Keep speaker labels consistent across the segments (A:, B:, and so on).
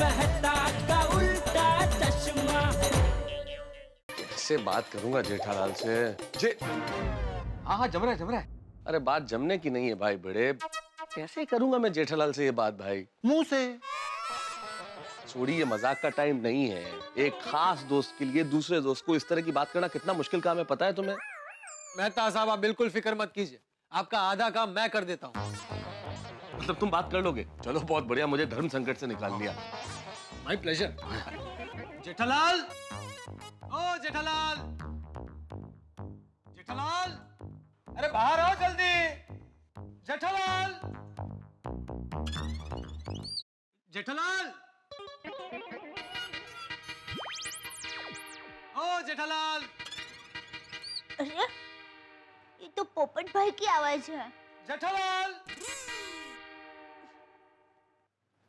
A: मेहता का उल्टा चश्मा।
B: कैसे बात करूंगा जेठालाल से? जे
C: हाँ हाँ, जम रहा है जम रहा है।
B: अरे बात जमने की नहीं है भाई बड़े, कैसे करूंगा मैं जेठालाल से ये बात भाई?
C: मुंह से।
B: छोड़िए, मजाक का टाइम नहीं है। एक खास दोस्त के लिए दूसरे दोस्त को इस तरह की बात करना कितना मुश्किल काम है, पता है तुम्हें?
C: मेहता साहब आप बिल्कुल फिक्र मत कीजिए, आपका आधा काम मैं कर देता हूँ।
B: मतलब तुम बात कर लोगे? चलो बहुत बढ़िया, मुझे धर्म संकट से निकाल लिया।
C: My pleasure. जेठालाल, ओ जेठालाल, जेठालाल, अरे बाहर आओ जल्दी। जेठालाल, जेठालाल, ओ जेठालाल।
D: अरे ये तो पोपट भाई की आवाज है।
C: जेठालाल,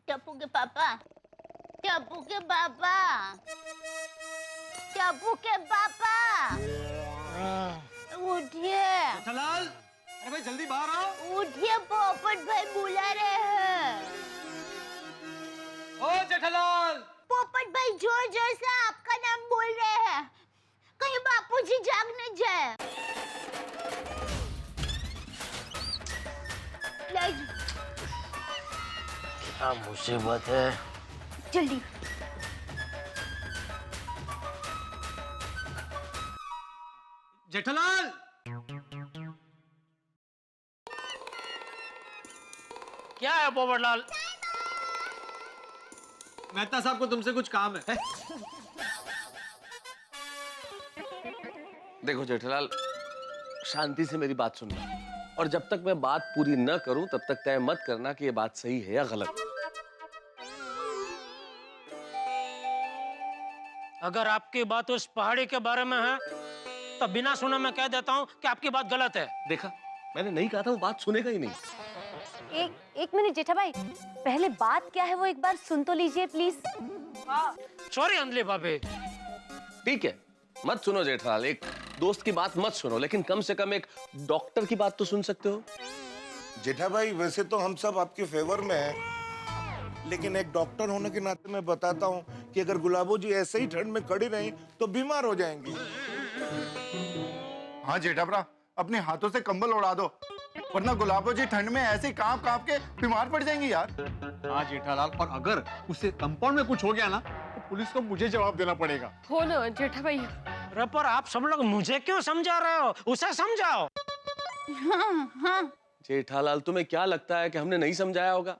D: टप्पू के पापा, टप्पू के पापा, टप्पू के पापा, उठिए।
C: जेठालाल, अरे भाई जल्दी बाहर आओ।
D: उठिए, पोपट भाई बुला रहे हैं।
C: ओ जेठालाल।
D: पोपट भाई जोर जोर से आपका नाम बोल रहे हैं, कहीं बापूजी जाग न जाए।
E: क्या मुसीबत है?
D: जल्दी।
C: जेठालाल,
E: क्या है पोपटलाल?
C: मेहता साहब को तुमसे कुछ काम है।
B: देखो जेठालाल, शांति से मेरी बात सुनना, और जब तक मैं बात पूरी न करूं तब तक तय मत करना कि ये बात सही है या गलत।
E: अगर आपकी बात उस पहाड़ी के बारे में है तो बिना सुने मैं कह देता हूँ कि आपकी बात गलत है।
B: देखा, मैंने नहीं कहा था वो बात सुनेगा ही नहीं।
F: एक मिनट जेठा भाई, पहले बात क्या है वो एक बार सुन तो लीजिए प्लीज।
E: सॉरी अंजलि भाभी।
B: ठीक है, मत सुनो जेठालाल, एक दोस्त की बात मत सुनो, लेकिन कम से कम एक डॉक्टर की बात तो सुन सकते हो।
G: जेठा भाई वैसे तो हम सब आपके फेवर में हैं, लेकिन एक डॉक्टर होने के नाते मैं बताता हूँ कि अगर गुलाबो जी ऐसे ही ठंड में खड़ी रहीं तो बीमार हो जाएंगी।
H: हाँ जेठाभरा, अपने हाथों से कंबल उड़ा दो, वरना गुलाबो जी ठंड में ऐसे कांप कांप के बीमार पड़ जाएंगी यार।
C: हाँ जेठालाल, और अगर उसे कंपाउंड में कुछ हो गया ना तो पुलिस को मुझे जवाब देना पड़ेगा।
F: हो ना जेठा भाई।
E: अरे पर आप सब लोग मुझे क्यों समझा रहे हो? उसे समझाओ।
D: हाँ।
B: जेठालाल, तुम्हें क्या लगता है कि हमने नहीं समझाया होगा?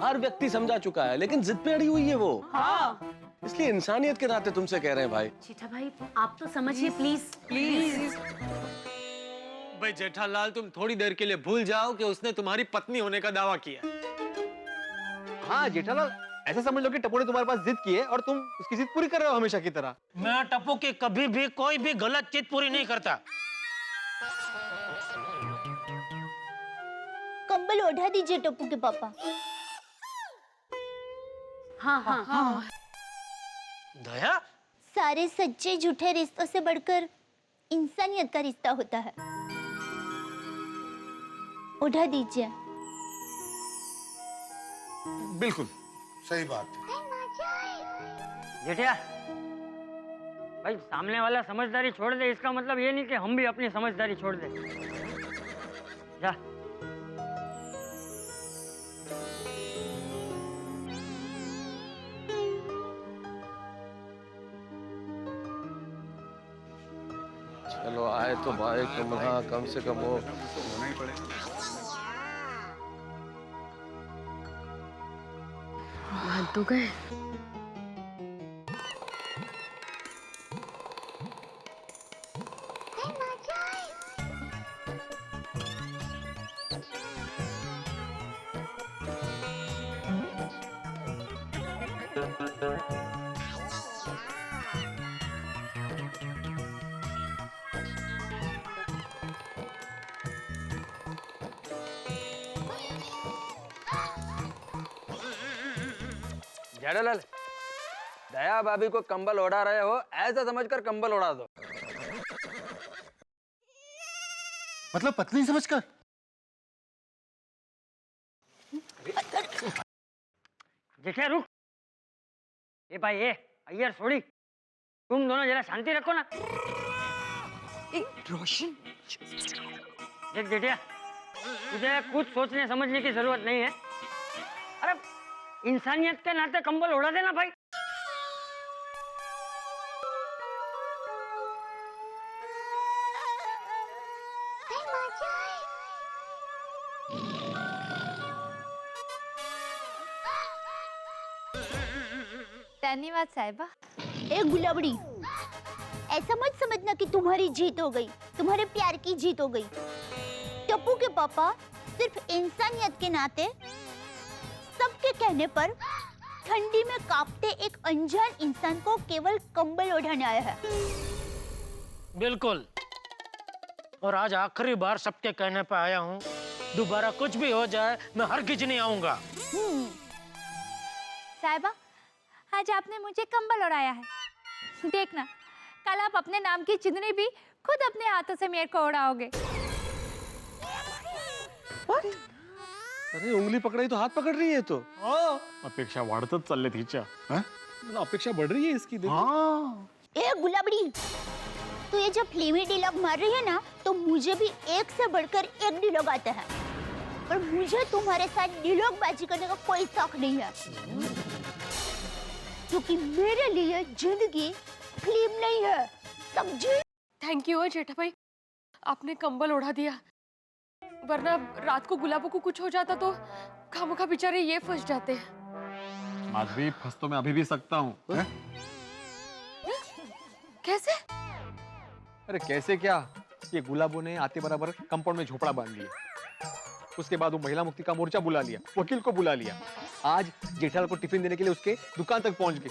B: हर व्यक्ति समझा चुका है, लेकिन जिद पे अड़ी हुई है वो।
D: हाँ।
B: इसलिए इंसानियत के नाते तुमसे कह रहे हैं भाई।
F: जेठा भाई आप तो समझिए प्लीज प्लीज।
C: भाई जेठालाल, तुम थोड़ी देर के लिए भूल जाओ कि उसने तुम्हारी पत्नी होने का दावा किया। हाँ जेठालाल, ऐसे समझ लो कि टप्पू ने तुम्हारे पास जिद की है और तुम उसकी जिद पूरी कर रहे हो हमेशा की तरह।
E: मैं टप्पू की कभी भी कोई भी गलत चीज पूरी नहीं करता।
D: कंबल ओढ़ा दीजिए टप्पू के पापा।
F: हाँ।
E: दया,
D: सारे सच्चे झूठे रिश्तों से बढ़कर इंसानियत का रिश्ता होता है। उठा दीजिए।
G: बिल्कुल सही बात है।
I: जेठिया भाई, सामने वाला समझदारी छोड़ दे, इसका मतलब ये नहीं कि हम भी अपनी समझदारी छोड़ दे। जा।
B: चलो आए तो भाई, कम से कम वो
H: होना ही पड़ेगा।
F: हाथ तो गए।
I: जेठालाल, दया भाभी को कंबल ओढ़ा रहे हो, ऐसा समझकर कंबल ओढ़ा दो।
H: मतलब पत्नी समझकर?
I: जेठिया रुक। ए भाई ए अय्यर छोड़ी, तुम दोनों जरा शांति रखो ना।
J: रोशन,
I: देख जेठिया, तुझे कुछ सोचने समझने की जरूरत नहीं है। अरे इंसानियत के नाते कंबल उड़ा देना भाई।
F: धन्यवाद साहिबा।
D: ए गुलाबड़ी, ऐसा मत समझना कि तुम्हारी जीत हो गई, तुम्हारे प्यार की जीत हो गई। टप्पू के पापा सिर्फ इंसानियत के नाते सबके कहने पर ठंडी में कांपते एक अनजान इंसान को केवल कंबल ओढ़ाने आया है।
E: बिल्कुल, और आज आखिरी बार सबके कहने पे आया हूँ। दोबारा कुछ भी हो जाए मैं हरगिज नहीं आऊंगा।
F: साहिबा, आज आपने मुझे कंबल ओढ़ाया है। देखना, कल आप अपने नाम की चुनरी भी खुद अपने हाथों से मेरे को ओढ़ाओगे।
B: अरे उंगली पकड़ाई तो हाथ पकड़ रही है तो।
C: अपेक्षा वाढतच चालले तिच्या.
B: अपेक्षा बढ़ रही है इसकी, देखो।
C: हाँ.
D: ए गुलाबड़ी, तो ये जब फिल्मी डायलॉग मार रही है ना, तो मुझे भी एक से बढ़कर एक डायलॉग आता है। पर मुझे तुम्हारे साथ डायलॉग बाजी करने का कोई शौक नहीं है, क्योंकि मेरे लिए जिंदगी फिल्म नहीं है, समझी?
J: थैंक यू जेठा भाई, आपने कंबल ओढ़ा दिया, वरना रात को गुलाबों को कुछ हो जाता तो खामोखा बेचारे ये फंस जाते।
C: आज भी फंस तो मैं अभी भी सकता हूँ.
J: कैसे?
C: अरे कैसे क्या, ये गुलाबों ने आते बराबर कंपाउंड में झोपड़ा बांध लिया. उसके बाद वो महिला मुक्ति का मोर्चा बुला लिया, वकील को बुला लिया. आज जेठालाल को टिफिन देने के लिए उसके दुकान तक पहुंच गए.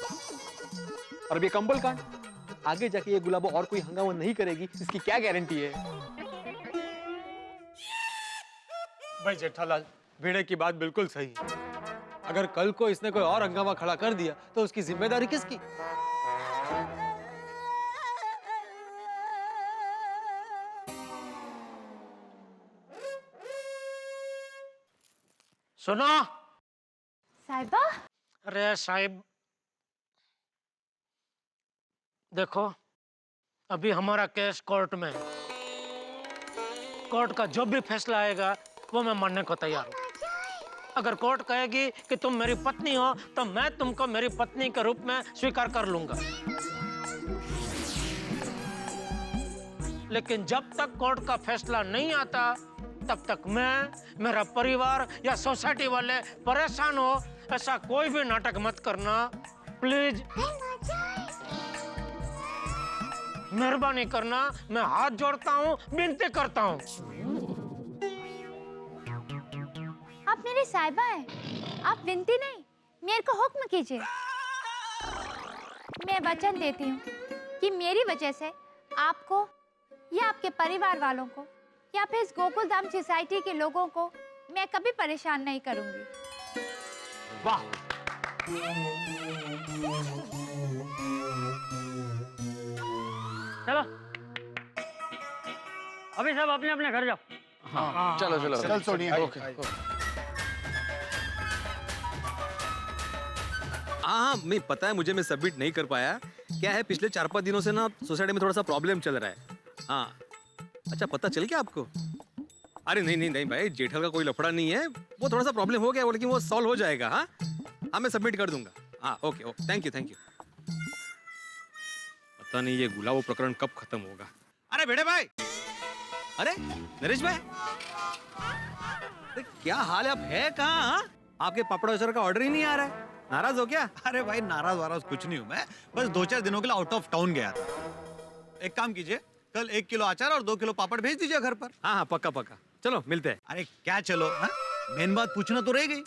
C: और अब ये कंबल कांड, आगे जाके ये गुलाबो और कोई हंगामा नहीं करेगी, इसकी क्या गारंटी है? भाई जेठालाल, भिड़े की बात बिल्कुल सही है. अगर कल को इसने कोई और हंगामा खड़ा कर दिया तो उसकी जिम्मेदारी किसकी?
E: सुनो
F: साहिबा,
E: अरे साहिब, देखो अभी हमारा केस कोर्ट में है। कोर्ट का जो भी फैसला आएगा वो मैं मानने को तैयार हूँ। अगर कोर्ट कहेगी कि तुम मेरी पत्नी हो तो मैं तुमको मेरी पत्नी के रूप में स्वीकार कर लूंगा। लेकिन जब तक कोर्ट का फैसला नहीं आता तब तक मैं, मेरा परिवार या सोसाइटी वाले परेशान हो ऐसा कोई भी नाटक मत करना प्लीज। मेहरबानी करना, मैं हाथ जोड़ता हूँ, विनती करता हूँ।
F: आप मेरे साहिबा हैं, आप विनती नहीं, मेरे को हुक्म कीजिए। मैं वचन देती हूँ कि मेरी वजह से आपको या आपके परिवार वालों को या फिर इस गोकुल धाम सोसाइटी के लोगों को मैं कभी परेशान नहीं करूंगी।
C: वाह,
I: चलो अभी सब अपने अपने घर जाओ।
B: चलो चलो
H: चल सोनिया.
K: हाँ, मैं पता है मुझे, मैं सबमिट नहीं कर पाया। क्या है, पिछले 4-5 दिनों से ना सोसाइटी में थोड़ा सा प्रॉब्लम चल रहा है। हाँ, अच्छा पता चल गया आपको? अरे नहीं नहीं नहीं भाई, जेठल का कोई लफड़ा नहीं है, वो थोड़ा सा प्रॉब्लम हो गया, लेकिन वो सॉल्व हो जाएगा। हाँ हाँ, मैं सबमिट कर दूंगा। हाँ okay okay, thank you thank you. पता नहीं ये गुलाबो प्रकरण कब खत्म होगा। अरे बेटे भाई, अरे नरेश भाई, अरे क्या हाल है, आप है कहाँ? आपके पापड़ सर का ऑर्डर ही नहीं आ रहा है, नाराज हो क्या?
L: अरे भाई नाराज वाराज कुछ नहीं हूँ मैं, बस 2-4 दिनों के लिए आउट ऑफ टाउन गया था। एक काम कीजिए, कल 1 किलो अचार और 2 किलो पापड़ भेज दीजिए घर पर।
K: हाँ हाँ पक्का पक्का, चलो मिलते हैं।
L: अरे क्या चलो, हाँ? मेन बात पूछना तो रह गई।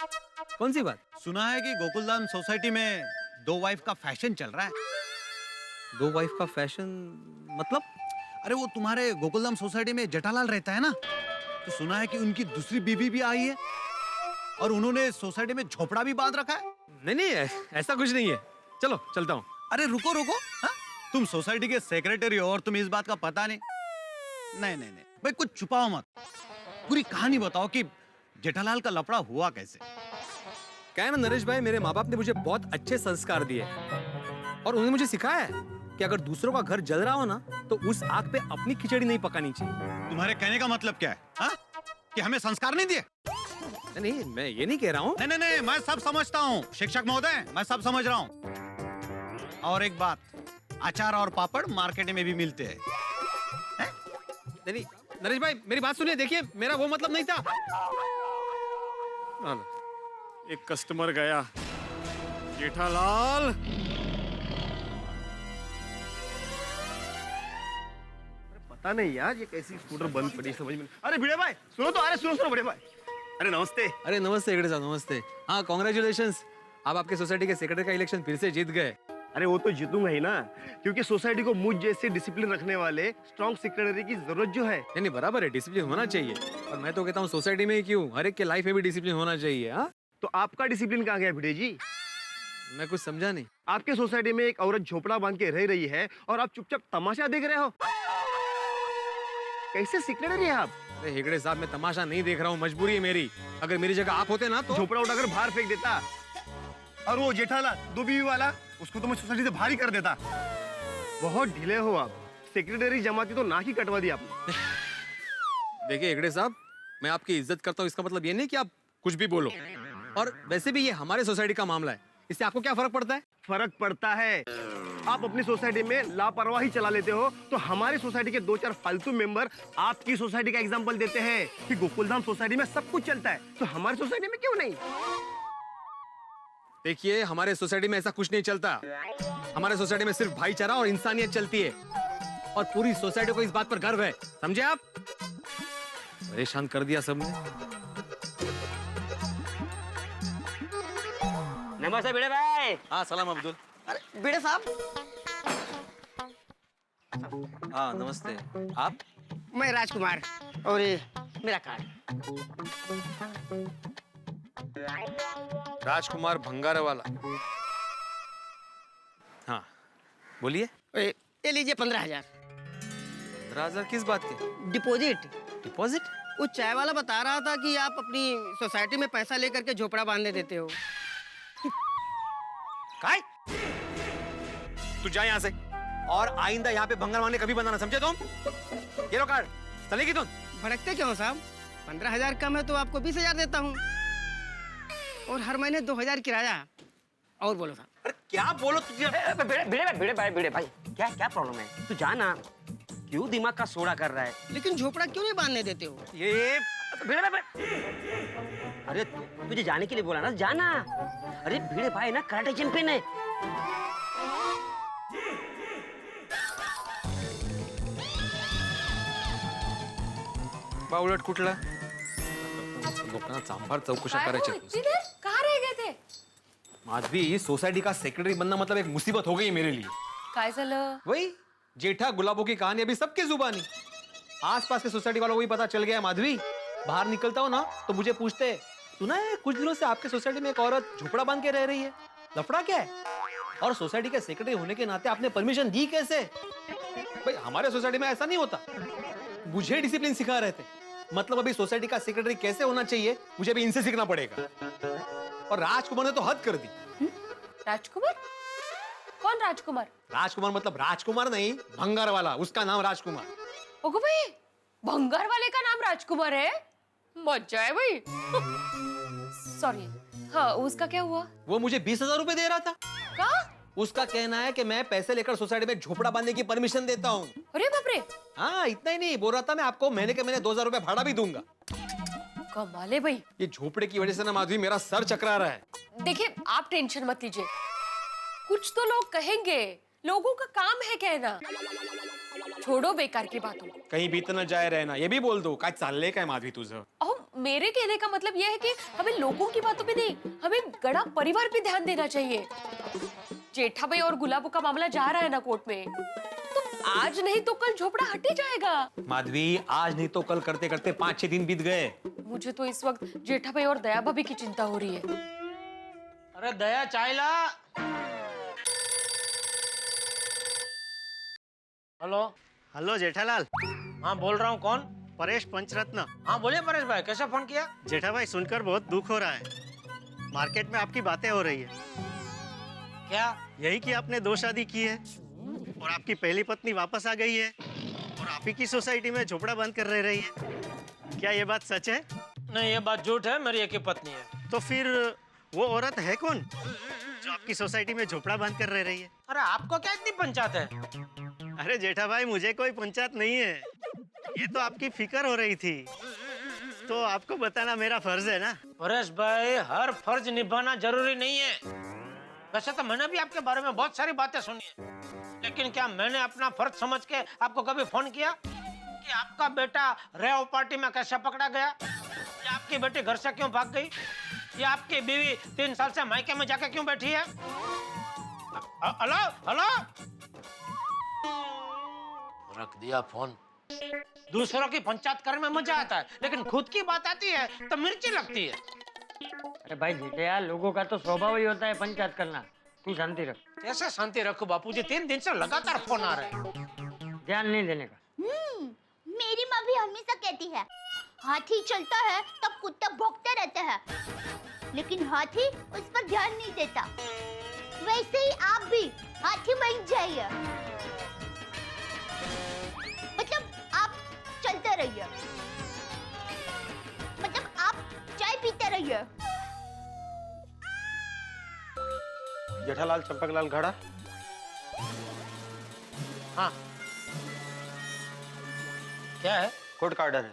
K: कौन सी बात?
L: सुना है कि गोकुलधाम सोसाइटी में 2 वाइफ का फैशन चल रहा है।
K: 2 वाइफ का फैशन मतलब?
L: अरे वो तुम्हारे गोकुलधाम सोसाइटी में जेठालाल रहता है ना, तो सुना है कि उनकी दूसरी बीवी भी आई है और उन्होंने सोसाइटी में झोपड़ा भी बांध रखा है।
K: नहीं नहीं, ऐसा कुछ नहीं है, चलो चलता हूँ।
L: अरे रुको रुको, हाँ? तुम सोसाइटी के सेक्रेटरी हो और तुम्हें इस बात का पता नहीं? नहीं नहीं नहीं भाई, कुछ छुपाओ मत, पूरी कहानी बताओ कि जेठालाल का लफड़ा हुआ कैसे।
K: क्या है ना नरेश भाई, मेरे माँ बाप ने मुझे बहुत अच्छे संस्कार दिए और उन्होंने मुझे सिखाया है कि अगर दूसरों का घर जल रहा हो ना तो उस आग पे अपनी खिचड़ी नहीं पकानी चाहिए।
L: तुम्हारे कहने का मतलब क्या है हा? कि हमें संस्कार नहीं दिए?
K: नहीं, मैं ये नहीं कह रहा हूँ।
L: नहीं, मैं सब समझता हूँ शिक्षक महोदय, मैं सब समझ रहा हूँ। और एक बात, अचार और पापड़ मार्केट में भी मिलते हैं।
K: नहीं नरेश भाई, मेरी बात सुनिए, देखिए मेरा वो मतलब नहीं था। एक कस्टमर गया। जेठालाल,
C: पता नहीं यार ये कैसी स्कूटर बंद पड़ी, समझ में। अरे भिड़े भाई सुनो तो, अरे सुनो भिड़े भाई। अरे नमस्ते।
K: अरे नमस्ते हेगड़े साहब, नमस्ते। हाँ, कॉन्ग्रेचुलेशंस, आप आपके सोसाइटी के सेक्रेटरी का इलेक्शन फिर से जीत गए।
C: अरे वो तो जीतूंगा ही ना, क्योंकि सोसाइटी को मुझ जैसे डिसिप्लिन रखने वाले स्ट्रॉन्ग सेक्रेटरी की जरूरत जो है।
K: नहीं बराबर है, डिसिप्लिन होना चाहिए। और मैं तो कहता हूँ सोसाइटी में ही क्यों, हर एक के लाइफ में भी डिसिप्लिन होना चाहिए। हाँ,
C: तो आपका डिसिप्लिन कहाँ गया भिड़े जी?
K: मैं कुछ समझा नहीं।
C: आपके सोसाइटी में एक औरत झोपड़ा बांध के रह रही है और आप चुपचाप तमाशा देख रहे हो। कैसे सेक्रेटरी है आप?
K: अरे हेगड़े साहब, मैं तमाशा नहीं देख रहा हूँ, मजबूरी है मेरी। अगर मेरी जगह आप होते ना तो
C: झोपड़ा उठाकर बाहर फेंक देता। और वो जेठालाल 2 बीवी वाला, उसको तो मैं सोसाइटी से बाहर ही कर देता। बहुत ढीले हो आप, सेक्रेटरी जमाती तो नाक ही कटवा दी आपने।
K: देखिए हेगड़े साहब, मैं आपकी इज्जत करता हूँ, इसका मतलब ये नहीं कि आप कुछ भी बोलो। और वैसे भी ये हमारे सोसाइटी का मामला है, इससे आपको क्या फर्क पड़ता है?
C: फर्क पड़ता है। आप अपनी सोसाइटी में लापरवाही चला लेते हो तो हमारी सोसाइटी के 2-4 फालतू मेंबर आपकी सोसाइटी का एग्जांपल देते हैं कि गोकुलधाम सोसाइटी में सब कुछ चलता है, तो हमारी सोसाइटी में क्यों नहीं?
K: देखिए, हमारे सोसाइटी में ऐसा कुछ नहीं चलता। हमारे सोसाइटी में सिर्फ भाईचारा और इंसानियत चलती है और पूरी सोसाइटी को इस बात पर गर्व है, समझे आप? परेशान कर दिया सबने।
I: नमस्ते भिड़े भाई।
K: हाँ सलाम अब्दुल।
I: अरे भिड़े साहब।
K: हाँ नमस्ते, आप?
I: मैं राजकुमार और ये मेरा कार्ड।
K: राजकुमार भंगार वाला। हाँ बोलिए।
I: ये लीजिए 15,000
K: 15,000 किस बात के?
I: डिपॉजिट।
K: डिपॉजिट?
I: वो चाय वाला बता रहा था कि आप अपनी सोसाइटी में पैसा लेकर के झोपड़ा बांधने देते हो।
K: काय? तू जा यहाँ से और आइंदा यहाँ पे भंगार मांगने कभी बनाना, समझे तुम? ये लो कार्ड, चलेगी तुम?
I: भड़कते क्यों साहब? 15,000 कम है तो आपको 20,000 देता हूँ और हर महीने 2,000 किराया। और बोलो साहब।
K: अरे क्या बोलो तुझे?
I: भिड़े भाई क्या प्रॉब्लम है? तू जाना, क्यों दिमाग का सोड़ा कर रहा है? लेकिन झोपड़ा क्यों नहीं बांधने देते हो?
K: ये
I: भिड़े भाई, अरे तुझे जाने के लिए बोला ना, जाना। अरे भिड़े भाई ना कराटे चैंपियन है।
K: बावळट कुठला? लोकांना सांभार चौकशा करायच्या।
J: कहाँ रह गए थे?
K: माधवी, सोसाइटी का सेक्रेटरी बनना मतलब एक मुसीबत हो गई है मेरे लिए।
J: काय झालं?
K: वही जेठा गुलाबों की कहानी अभी सबके जुबानी। आसपास के सोसाइटी वालों को भी पता चल गया है। माधवी, बाहर निकलता हो ना तो मुझे पूछते, सुना है कुछ दिनों से आपके सोसाइटी में एक औरत झोपड़ा बांध के रह रही है, लफड़ा क्या है? और सोसाइटी के सेक्रेटरी होने के नाते आपने परमिशन दी कैसे? भाई हमारे सोसाइटी में ऐसा नहीं होता। मुझे डिसिप्लिन सिखा रहे थे, मतलब अभी सोसाइटी का सेक्रेटरी कैसे होना चाहिए मुझे भी इनसे सीखना पड़ेगा। और राजकुमार ने तो हद कर दी।
J: राजकुमार? कौन राजकुमार?
K: राजकुमार मतलब राजकुमार नहीं, भंगार वाला, उसका नाम राजकुमार।
J: ओगो भाई, भंगार वाले का नाम राजकुमार है? मजा है भाई। सॉरी, हाँ उसका क्या हुआ?
K: वो मुझे 20,000 रुपए दे रहा था।
J: क्या?
K: उसका कहना है कि मैं पैसे लेकर सोसाइटी में झोपड़ा बांधने की परमिशन देता हूँ।
J: अरे बाप रे।
K: हाँ इतना ही नहीं, बोल रहा था मैं आपको महीने के महीने 2,000 रुपए भाड़ा भी दूंगा।
J: कमाल है भाई।
K: ये झोपड़े की वजह से ना माधवी मेरा सर चकरा रहा है।
J: देखिए आप टेंशन मत लीजिए, कुछ तो लोग कहेंगे, लोगों का काम है कहना। छोड़ो बेकार की बातों को।
K: कहीं बीत न जाए रहना, ये भी बोल दो। काय चालले काय माधवी तुझं?
J: मेरे कहने का मतलब यह है कि हमें लोगों की बातों पे नहीं, हमें गड़ा परिवार पे ध्यान देना चाहिए। जेठा भाई और गुलाबो का मामला जा रहा है ना कोर्ट में, तो आज नहीं तो कल झोपड़ा हट ही जाएगा।
K: माधवी, आज नहीं तो कल करते करते 5-6 दिन बीत गए।
J: मुझे तो इस वक्त जेठा भाई और दया भाभी की चिंता हो रही है।
E: अरे दया, चाय ला। हेलो।
C: हेलो जेठालाल।
E: हाँ बोल रहा हूँ, कौन?
C: परेश पंचरत्न।
E: हाँ बोलिए परेश भाई, कैसे फोन किया?
C: जेठा भाई, सुनकर बहुत दुख हो रहा है। मार्केट में आपकी बातें हो रही है।
E: क्या?
C: यही कि आपने 2 शादी की है और आपकी पहली पत्नी वापस आ गई है और आप ही की सोसाइटी में झोपड़ा बंद कर रह रही है। क्या ये बात सच है?
E: नहीं, ये बात झूठ है, मेरी एक ही पत्नी है।
C: तो फिर वो औरत है कौन जो आपकी सोसाइटी में झोपड़ा बंद कर रह रही है?
E: अरे आपको क्या इतनी पंचायत है?
C: अरे जेठा भाई, मुझे कोई पंचायत नहीं है, ये तो आपकी फिक्र हो रही थी, तो आपको बताना मेरा फर्ज है ना।
E: परेश भाई, हर फर्ज निभाना जरूरी नहीं है। वैसे तो मैंने भी आपके बारे में बहुत सारी बातें सुनी है, लेकिन क्या मैंने अपना फर्ज समझ के आपको कभी फोन किया कि आपका बेटा रेव पार्टी में कैसे पकड़ा गया, या आपकी बेटी घर से क्यों भाग गई, या आपकी बीवी 3 साल से मायके में जाके क्यों बैठी है? हेलो हेलो, रख दिया फोन। दूसरों की पंचायत करने में मजा आता है, लेकिन खुद की बात आती है तो मिर्ची लगती है।
I: अरे भाई जेठिया, लोगों का तो स्वभाव ही होता है पंचायत करना। तू शांति रख।
E: कैसे शांति रखो बापूजी, 3 दिन से लगातार फोन आ रहे हैं।
I: ध्यान नहीं देने का।
D: मेरी माँ भी हमेशा कहती है, हाथी चलता है तब कुत्ता भौंकते रहते हैं, लेकिन हाथी उस पर ध्यान नहीं देता। वैसे ही आप भी हाथी बन जाइए, मतलब आप चलते रहिए, मतलब आप चाय पीते रहिए।
C: जेठालाल चंपकलाल घड़ा।
E: हाँ, क्या है?
C: कोर्ट का ऑर्डर है।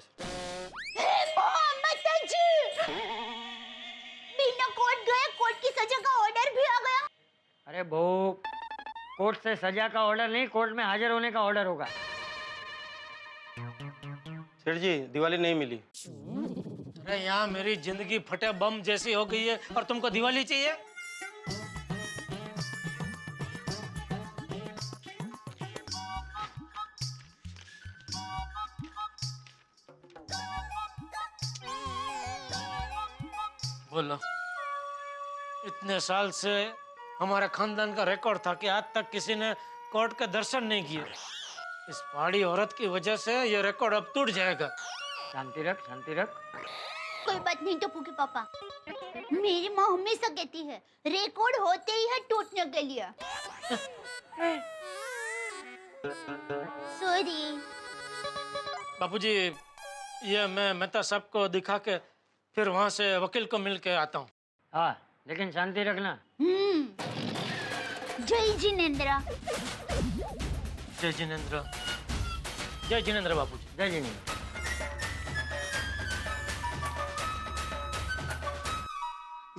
D: बिना कोर्ट गए कोर्ट की सजा का ऑर्डर भी आ गया।
I: अरे बहू, कोर्ट से सजा का ऑर्डर नहीं, कोर्ट में हाजिर होने का ऑर्डर होगा।
C: सेठ जी, दिवाली नहीं मिली।
E: अरे यहाँ मेरी जिंदगी फटे बम जैसी हो गई है और तुमको दिवाली चाहिए? बोलो, इतने साल से हमारे खानदान का रिकॉर्ड था कि आज तक किसी ने कोर्ट के दर्शन नहीं किए। इस पहाड़ी औरत की वजह से ये रिकॉर्ड अब टूट जाएगा।
I: शांति रख, शांति रख।
D: कोई बात नहीं टप्पू के पापा, मेरी माँ हमेशा कहती है रिकॉर्ड होते ही है टूटने के लिए। सॉरी
E: बापूजी, ये मैं मेहता साहब को दिखा के फिर वहाँ से वकील को मिल के आता हूँ।
I: हाँ, लेकिन शांति रखना।
D: जय जिनेंद्र।
E: जय जिनेंद्र। जय जिनेंद्र बापूजी।
I: जय जिनेंद्र।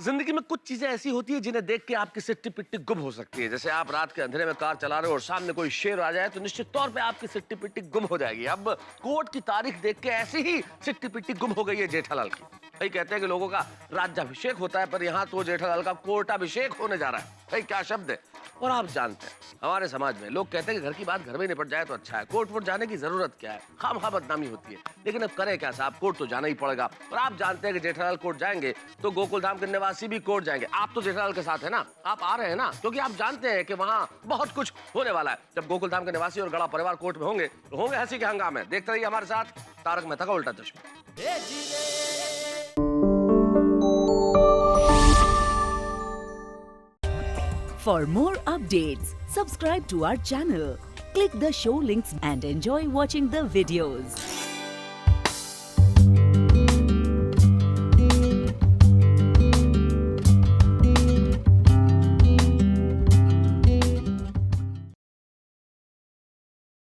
B: जिंदगी में कुछ चीजें ऐसी होती है जिन्हें देख के आपकी सिट्टी पिट्टी गुम हो सकती है। जैसे आप रात के अंधेरे में कार चला रहे हो और सामने कोई शेर आ जाए तो निश्चित तौर पे आपकी सिट्टी पिट्टी गुम हो जाएगी। अब कोर्ट की तारीख देख के ऐसी ही सिट्टी पिट्टी गुम हो गई है जेठालाल की। भाई कहते हैं कि लोगों का राज्याभिषेक होता है, पर यहाँ तो जेठालाल का कोर्टाभिषेक होने जा रहा है। भाई क्या शब्द है। और आप जानते हैं हमारे समाज में लोग कहते हैं कि घर की बात घर में निपट जाए तो अच्छा है, कोर्ट वोर्ट जाने की जरूरत क्या है, खामखा बदनामी होती है। लेकिन अब करें क्या साहब, कोर्ट तो जाना ही पड़ेगा। और आप जानते हैं कि जेठालाल कोर्ट जाएंगे तो गोकुल धाम के निवासी भी कोर्ट जाएंगे। आप तो जेठालाल के साथ है ना, आप आ रहे हैं ना, क्योंकि आप जानते हैं कि वहाँ बहुत कुछ होने वाला है। जब गोकुल धाम के निवासी और गड़ा परिवार कोर्ट में होंगे तो होंगे हंसी के हंगामे। देखते रहिए हमारे साथ तारक मेहता का उल्टा चश्मा।
M: For more updates, subscribe to our channel, click the show links and enjoy watching the videos.